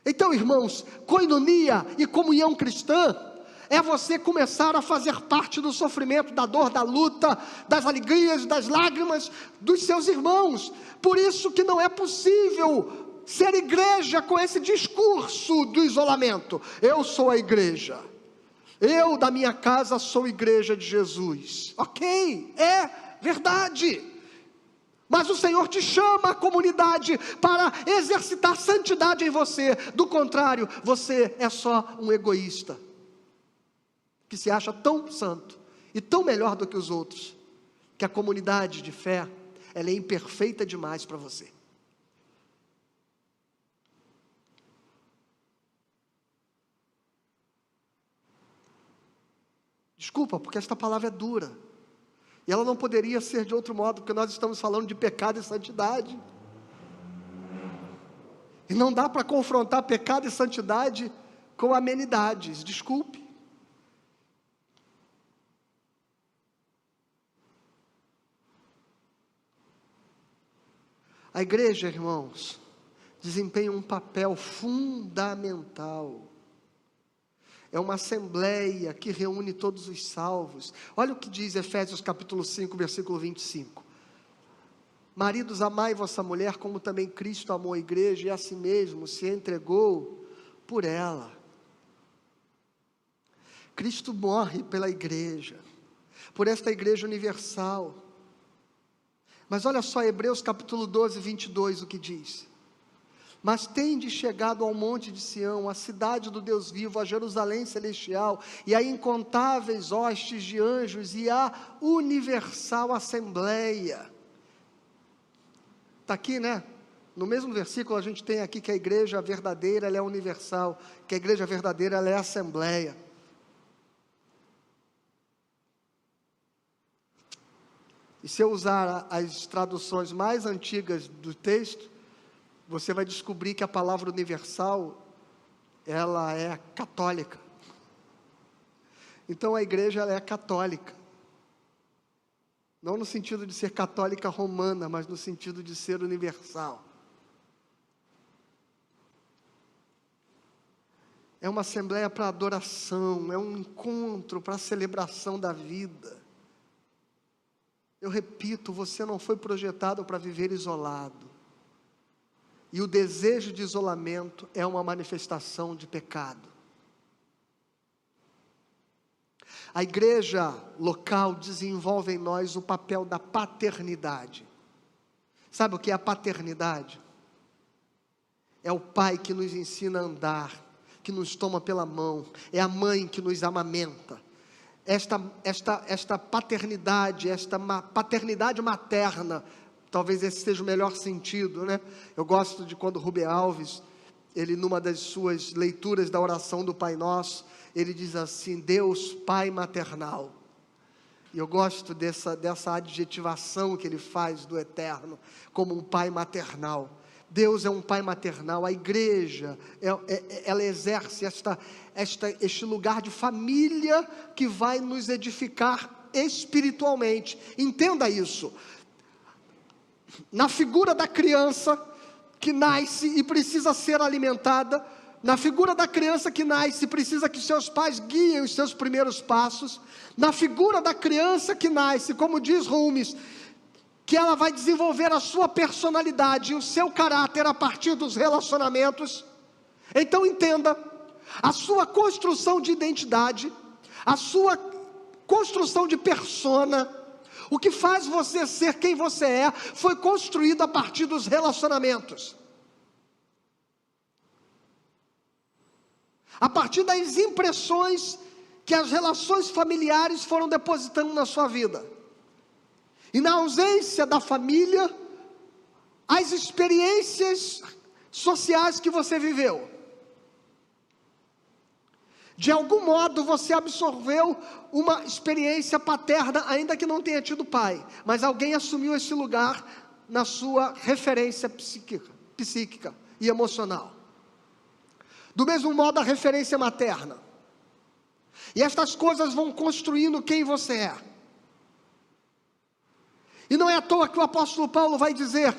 S1: Então, irmãos, koinonia e comunhão cristã é você começar a fazer parte do sofrimento, da dor, da luta, das alegrias, das lágrimas dos seus irmãos. Por isso que não é possível ser igreja com esse discurso do isolamento. Eu sou a igreja, eu da minha casa sou igreja de Jesus. Ok, é verdade, mas o Senhor te chama a comunidade para exercitar santidade em você. Do contrário, você é só um egoísta, que se acha tão santo e tão melhor do que os outros, que a comunidade de fé, ela é imperfeita demais para você. Desculpa, porque esta palavra é dura, e ela não poderia ser de outro modo, porque nós estamos falando de pecado e santidade, e não dá para confrontar pecado e santidade com amenidades, desculpe. A igreja, irmãos, desempenha um papel fundamental. É uma assembleia que reúne todos os salvos. Olha o que diz Efésios capítulo 5, versículo 25. Maridos, amai vossa mulher, como também Cristo amou a igreja, e a si mesmo se entregou por ela. Cristo morre pela igreja, por esta igreja universal. Mas olha só, Hebreus capítulo 12, 22, o que diz. Mas tende chegado ao monte de Sião, a cidade do Deus vivo, a Jerusalém celestial, e a incontáveis hostes de anjos, e a universal assembleia. Está aqui, né? No mesmo versículo a gente tem aqui que a igreja verdadeira, ela é universal, que a igreja verdadeira, ela é assembleia. E se eu usar as traduções mais antigas do texto, você vai descobrir que a palavra universal, ela é católica. Então a igreja, ela é católica. Não no sentido de ser católica romana, mas no sentido de ser universal. É uma assembleia para adoração, é um encontro para a celebração da vida. Eu repito, você não foi projetado para viver isolado. E o desejo de isolamento é uma manifestação de pecado. A igreja local desenvolve em nós o papel da paternidade. Sabe o que é a paternidade? É o pai que nos ensina a andar, que nos toma pela mão. É a mãe que nos amamenta. Esta paternidade, paternidade materna, talvez esse seja o melhor sentido, né? Eu gosto de quando Rubem Alves, ele numa das suas leituras da oração do Pai Nosso, ele diz assim: Deus Pai maternal. E eu gosto dessa adjetivação que ele faz do Eterno, como um Pai maternal. Deus é um Pai maternal. A igreja, ela exerce este lugar de família que vai nos edificar espiritualmente. Entenda isso. Na figura da criança que nasce e precisa ser alimentada, na figura da criança que nasce, precisa que seus pais guiem os seus primeiros passos. Na figura da criança que nasce, como diz Rumes, que ela vai desenvolver a sua personalidade e o seu caráter a partir dos relacionamentos. Então entenda, a sua construção de identidade, a sua construção de persona, o que faz você ser quem você é, foi construído a partir dos relacionamentos. A partir das impressões que as relações familiares foram depositando na sua vida. E na ausência da família, as experiências sociais que você viveu. De algum modo você absorveu uma experiência paterna, ainda que não tenha tido pai. Mas alguém assumiu esse lugar na sua referência psíquica e emocional. Do mesmo modo a referência materna. E estas coisas vão construindo quem você é. E não é à toa que o apóstolo Paulo vai dizer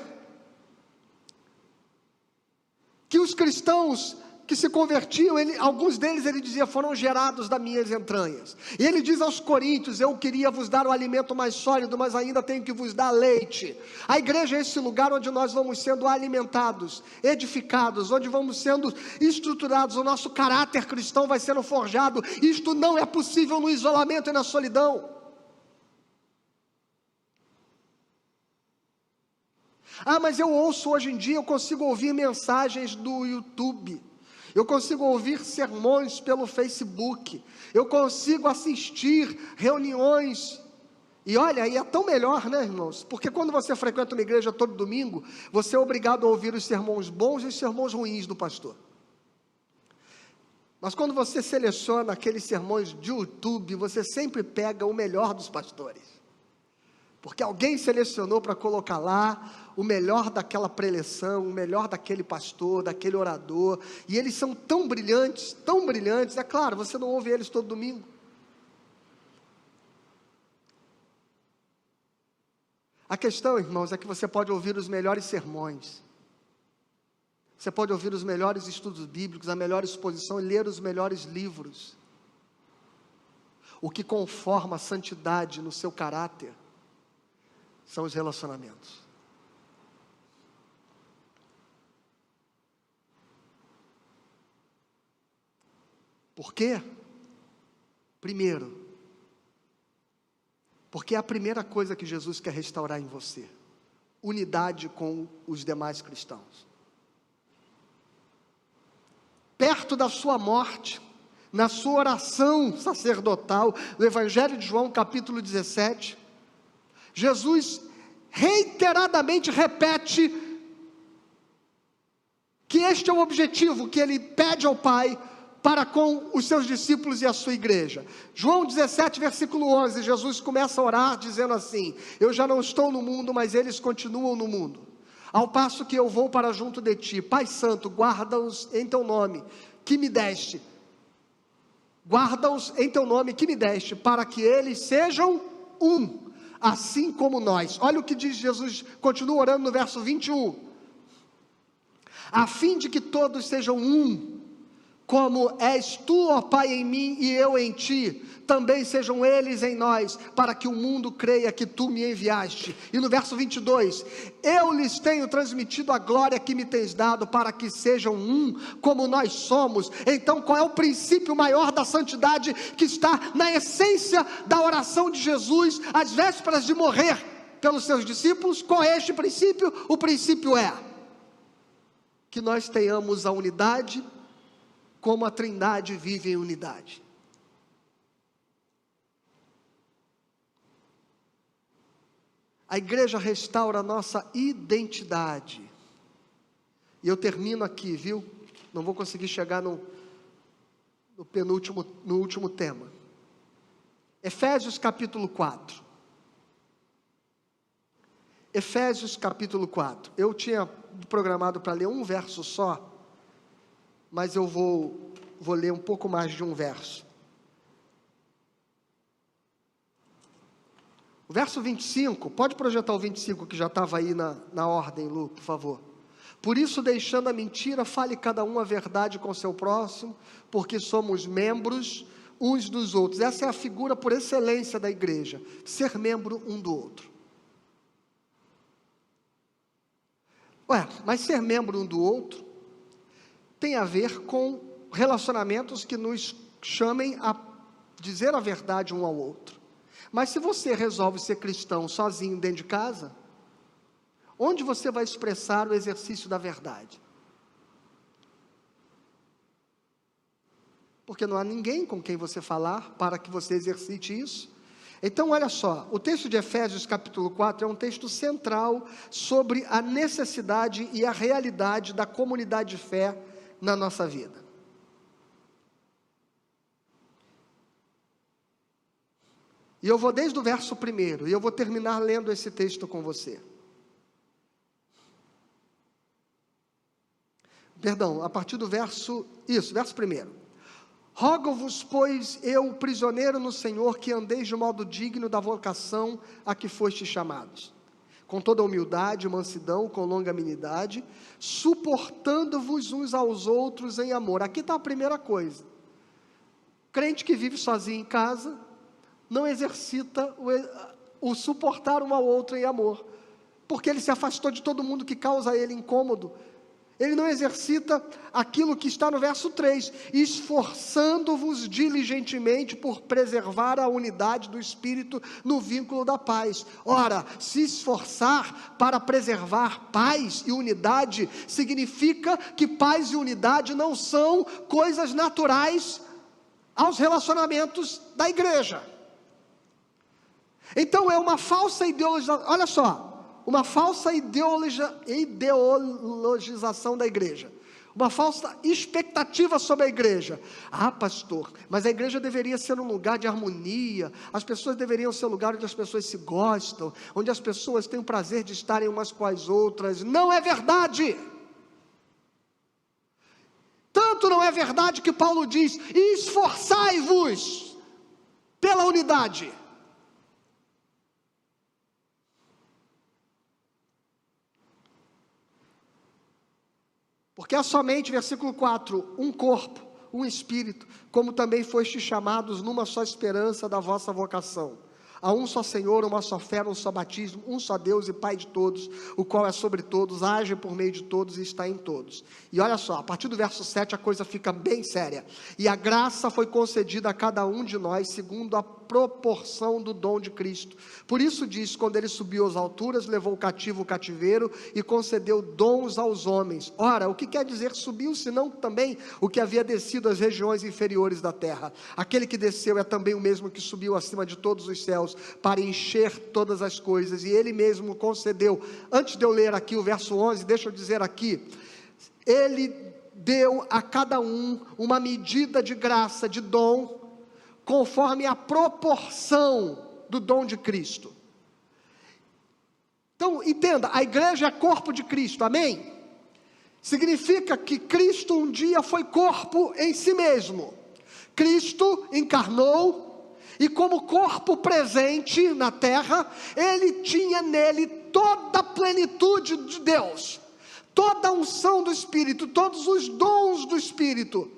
S1: que os cristãos que se convertiam, alguns deles ele dizia, foram gerados das minhas entranhas. E ele diz aos coríntios: eu queria vos dar o alimento mais sólido, mas ainda tenho que vos dar leite. A igreja é esse lugar onde nós vamos sendo alimentados, edificados, onde vamos sendo estruturados, o nosso caráter cristão vai sendo forjado. Isto não é possível no isolamento e na solidão. Ah, mas eu ouço hoje em dia, eu consigo ouvir mensagens do YouTube, eu consigo ouvir sermões pelo Facebook, eu consigo assistir reuniões, e olha, e é tão melhor, né, irmãos? Porque quando você frequenta uma igreja todo domingo, você é obrigado a ouvir os sermões bons e os sermões ruins do pastor. Mas quando você seleciona aqueles sermões de YouTube, você sempre pega o melhor dos pastores. Porque alguém selecionou para colocar lá o melhor daquela preleção, o melhor daquele pastor, daquele orador, e eles são tão brilhantes, é claro, você não ouve eles todo domingo. A questão, irmãos, é que você pode ouvir os melhores sermões, você pode ouvir os melhores estudos bíblicos, a melhor exposição e ler os melhores livros. O que conforma a santidade no seu caráter são os relacionamentos. Por quê? Primeiro, porque é a primeira coisa que Jesus quer restaurar em você: unidade com os demais cristãos. Perto da sua morte, na sua oração sacerdotal, no Evangelho de João, capítulo 17, Jesus reiteradamente repete que este é o objetivo que ele pede ao Pai para com os seus discípulos e a sua igreja. João 17, versículo 11, Jesus começa a orar dizendo assim: eu já não estou no mundo, mas eles continuam no mundo, ao passo que eu vou para junto de ti. Pai Santo, guarda-os em teu nome, que me deste, guarda-os em teu nome, que me deste, para que eles sejam um, assim como nós. Olha o que diz Jesus, continua orando no verso 21, a fim de que todos sejam um, como és tu, ó Pai, em mim e eu em ti, também sejam eles em nós, para que o mundo creia que tu me enviaste. E no verso 22, eu lhes tenho transmitido a glória que me tens dado, para que sejam um, como nós somos. Então qual é o princípio maior da santidade, que está na essência da oração de Jesus, às vésperas de morrer pelos seus discípulos? Qual é este princípio? O princípio é que nós tenhamos a unidade, como a Trindade vive em unidade. A igreja restaura a nossa identidade. E eu termino aqui, viu? Não vou conseguir chegar no último tema. Efésios capítulo 4. Efésios capítulo 4. Eu tinha programado para ler um verso só, mas eu vou ler um pouco mais de um verso. O verso 25, pode projetar o 25 que já estava aí na ordem, Lu, por favor. Por isso, deixando a mentira, fale cada um a verdade com seu próximo, porque somos membros uns dos outros. Essa é a figura por excelência da igreja, ser membro um do outro. Mas ser membro um do outro tem a ver com relacionamentos que nos chamem a dizer a verdade um ao outro. Mas se você resolve ser cristão sozinho dentro de casa, onde você vai expressar o exercício da verdade? Porque não há ninguém com quem você falar para que você exercite isso. Então olha só, o texto de Efésios capítulo 4 é um texto central sobre a necessidade e a realidade da comunidade de fé na nossa vida. E eu vou desde o verso 1, e eu vou terminar lendo esse texto com você. Perdão, a partir do verso 1. Rogo-vos, pois, eu, prisioneiro no Senhor, que andeis de modo digno da vocação a que fostes chamados, com toda humildade, mansidão, com longanimidade, suportando-vos uns aos outros em amor. Aqui está a primeira coisa. Crente que vive sozinho em casa, não exercita o suportar um ao outro em amor, porque ele se afastou de todo mundo que causa a ele incômodo. Ele não exercita aquilo que está no verso 3, esforçando-vos diligentemente por preservar a unidade do Espírito no vínculo da paz. Ora, se esforçar para preservar paz e unidade, significa que paz e unidade não são coisas naturais aos relacionamentos da igreja. Então é uma falsa ideologização, olha só, uma falsa ideologização da igreja, uma falsa expectativa sobre a igreja. Pastor, mas a igreja deveria ser um lugar de harmonia, as pessoas deveriam ser um lugar onde as pessoas se gostam, onde as pessoas têm o prazer de estarem umas com as outras. Não é verdade. Tanto não é verdade que Paulo diz, esforçai-vos pela unidade. Porque é somente, versículo 4, um corpo, um espírito, como também fostes chamados numa só esperança da vossa vocação. Há um só Senhor, uma só fé, um só batismo, um só Deus e Pai de todos, o qual é sobre todos, age por meio de todos e está em todos. E olha só, a partir do verso 7 a coisa fica bem séria. E a graça foi concedida a cada um de nós, segundo a proporção do dom de Cristo. Por isso diz, quando ele subiu às alturas, levou cativo o cativeiro e concedeu dons aos homens. Ora, o que quer dizer subiu, senão também o que havia descido às regiões inferiores da terra? Aquele que desceu é também o mesmo que subiu acima de todos os céus, para encher todas as coisas, e ele mesmo concedeu. Antes de eu ler aqui o verso 11, deixa eu dizer aqui, ele deu a cada um uma medida de graça, de dom, conforme a proporção do dom de Cristo. Então, entenda, a igreja é corpo de Cristo, amém? Significa que Cristo um dia foi corpo em si mesmo. Cristo encarnou, e como corpo presente na terra, ele tinha nele toda a plenitude de Deus, toda a unção do Espírito, todos os dons do Espírito,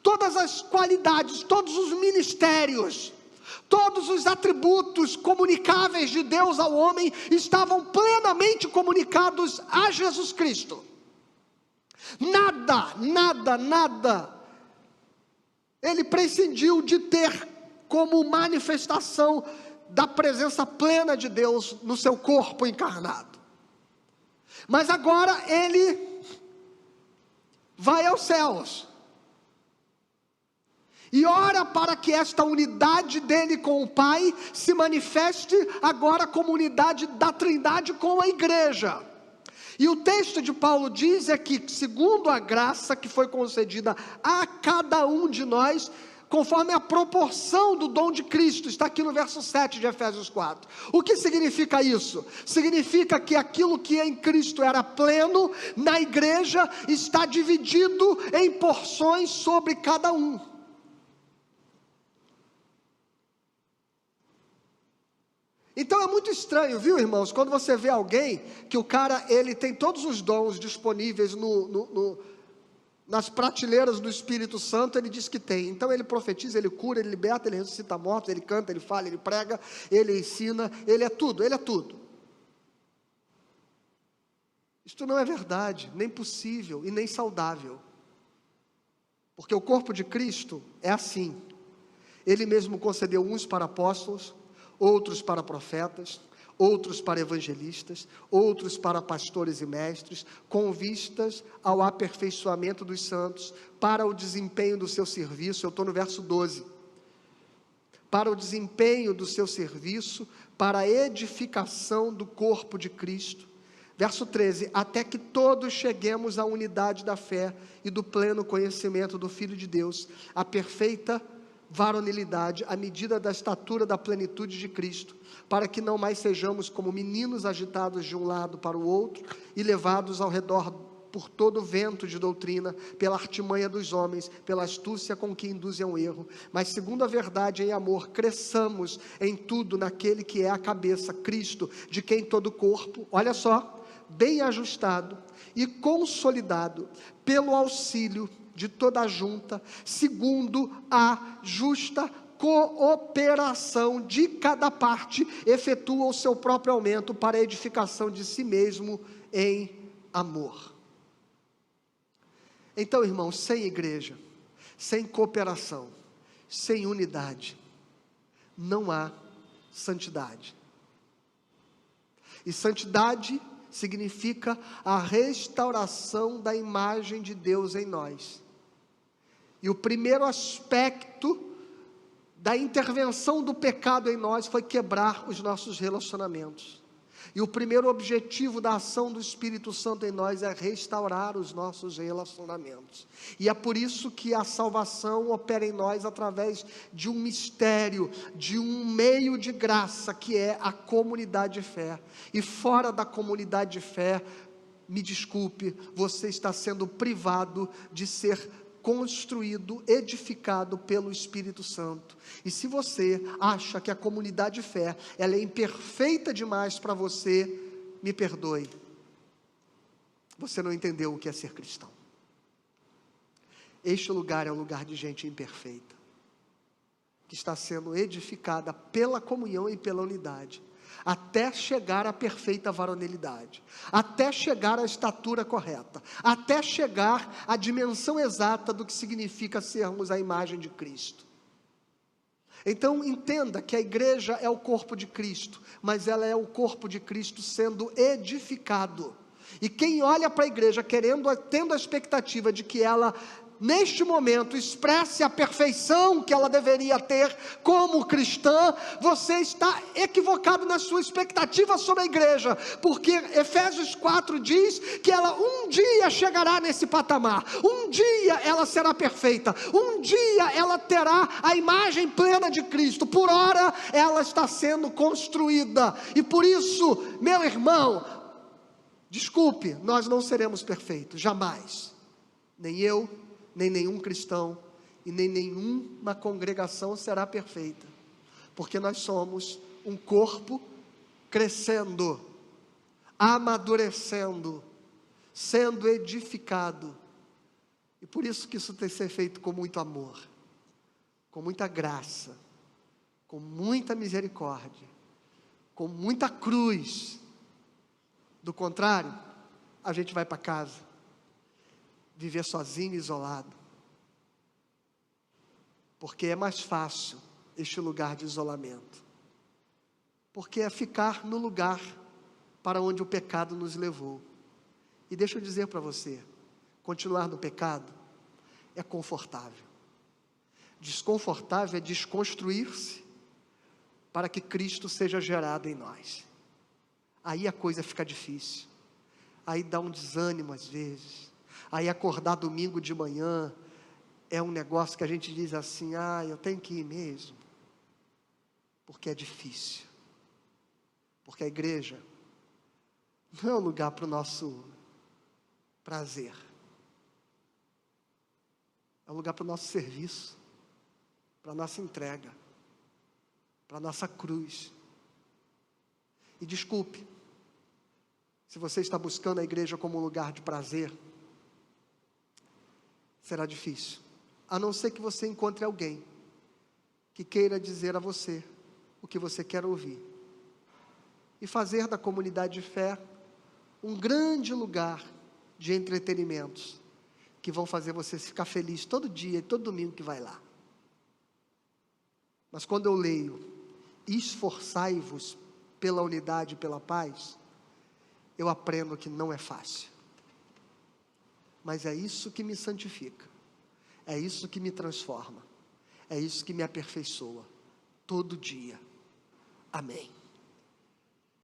S1: todas as qualidades, todos os ministérios, todos os atributos comunicáveis de Deus ao homem, estavam plenamente comunicados a Jesus Cristo. Nada ele prescindiu de ter como manifestação da presença plena de Deus no seu corpo encarnado. Mas agora ele vai aos céus e ora para que esta unidade dele com o Pai se manifeste agora como unidade da Trindade com a igreja. E o texto de Paulo diz é que, segundo a graça que foi concedida a cada um de nós, conforme a proporção do dom de Cristo, está aqui no verso 7 de Efésios 4. O que significa isso? Significa que aquilo que em Cristo era pleno, na igreja está dividido em porções sobre cada um. Então é muito estranho, viu, irmãos, quando você vê alguém que o cara, ele tem todos os dons disponíveis nas prateleiras do Espírito Santo, ele diz que tem. Então ele profetiza, ele cura, ele liberta, ele ressuscita mortos, ele canta, ele fala, ele prega, ele ensina, ele é tudo, ele é tudo. Isto não é verdade, nem possível e nem saudável. Porque o corpo de Cristo é assim. Ele mesmo concedeu uns para apóstolos, outros para profetas, outros para evangelistas, outros para pastores e mestres, com vistas ao aperfeiçoamento dos santos, para o desempenho do seu serviço. Eu estou no verso 12. Para o desempenho do seu serviço, para a edificação do corpo de Cristo. Verso 13, até que todos cheguemos à unidade da fé e do pleno conhecimento do Filho de Deus, a perfeita varonilidade, à medida da estatura da plenitude de Cristo, para que não mais sejamos como meninos agitados de um lado para o outro, e levados ao redor por todo vento de doutrina, pela artimanha dos homens, pela astúcia com que induzem ao erro, mas segundo a verdade em amor, cresçamos em tudo naquele que é a cabeça, Cristo, de quem todo o corpo, olha só, bem ajustado e consolidado, pelo auxílio de toda a junta, segundo a justa cooperação de cada parte, efetua o seu próprio aumento para a edificação de si mesmo em amor. Então, irmãos, sem igreja, sem cooperação, sem unidade, não há santidade. E santidade significa a restauração da imagem de Deus em nós. E o primeiro aspecto da intervenção do pecado em nós foi quebrar os nossos relacionamentos. E o primeiro objetivo da ação do Espírito Santo em nós é restaurar os nossos relacionamentos. E é por isso que a salvação opera em nós através de um mistério, de um meio de graça, que é a comunidade de fé. E fora da comunidade de fé, me desculpe, você está sendo privado de ser construído, edificado pelo Espírito Santo. E se você acha que a comunidade de fé, ela é imperfeita demais para você, me perdoe, você não entendeu o que é ser cristão. Este lugar é um lugar de gente imperfeita, que está sendo edificada pela comunhão e pela unidade, até chegar à perfeita varonilidade, até chegar à estatura correta, até chegar à dimensão exata do que significa sermos a imagem de Cristo. Então entenda que a igreja é o corpo de Cristo, mas ela é o corpo de Cristo sendo edificado. E quem olha para a igreja tendo a expectativa de que ela, neste momento, expresse a perfeição que ela deveria ter como cristã, você está equivocado na sua expectativa sobre a igreja, porque Efésios 4 diz que ela um dia chegará nesse patamar, um dia ela será perfeita, um dia ela terá a imagem plena de Cristo. Por ora ela está sendo construída, e por isso, meu irmão, desculpe, nós não seremos perfeitos, jamais, nem eu, nem nenhum cristão, e nem nenhuma congregação será perfeita, porque nós somos um corpo crescendo, amadurecendo, sendo edificado, e por isso que isso tem que ser feito com muito amor, com muita graça, com muita misericórdia, com muita cruz. Do contrário, a gente vai para casa, viver sozinho, isolado, porque é mais fácil este lugar de isolamento, porque é ficar no lugar para onde o pecado nos levou. E deixa eu dizer para você, Continuar no pecado é confortável. Desconfortável é desconstruir-se para que Cristo seja gerado em nós. Aí a coisa fica difícil. Aí dá um desânimo às vezes. Aí acordar domingo de manhã é um negócio que a gente diz assim: eu tenho que ir mesmo. Porque é difícil. Porque a igreja não é um lugar para o nosso prazer. É um lugar para o nosso serviço, para a nossa entrega, para a nossa cruz. E desculpe, se você está buscando a igreja como um lugar de prazer, será difícil, a não ser que você encontre alguém que queira dizer a você o que você quer ouvir, e fazer da comunidade de fé um grande lugar de entretenimentos, que vão fazer você ficar feliz todo dia e todo domingo que vai lá. Mas quando eu leio, esforçai-vos pela unidade e pela paz, eu aprendo que não é fácil. Mas é isso que me santifica, é isso que me transforma, é isso que me aperfeiçoa, todo dia. Amém.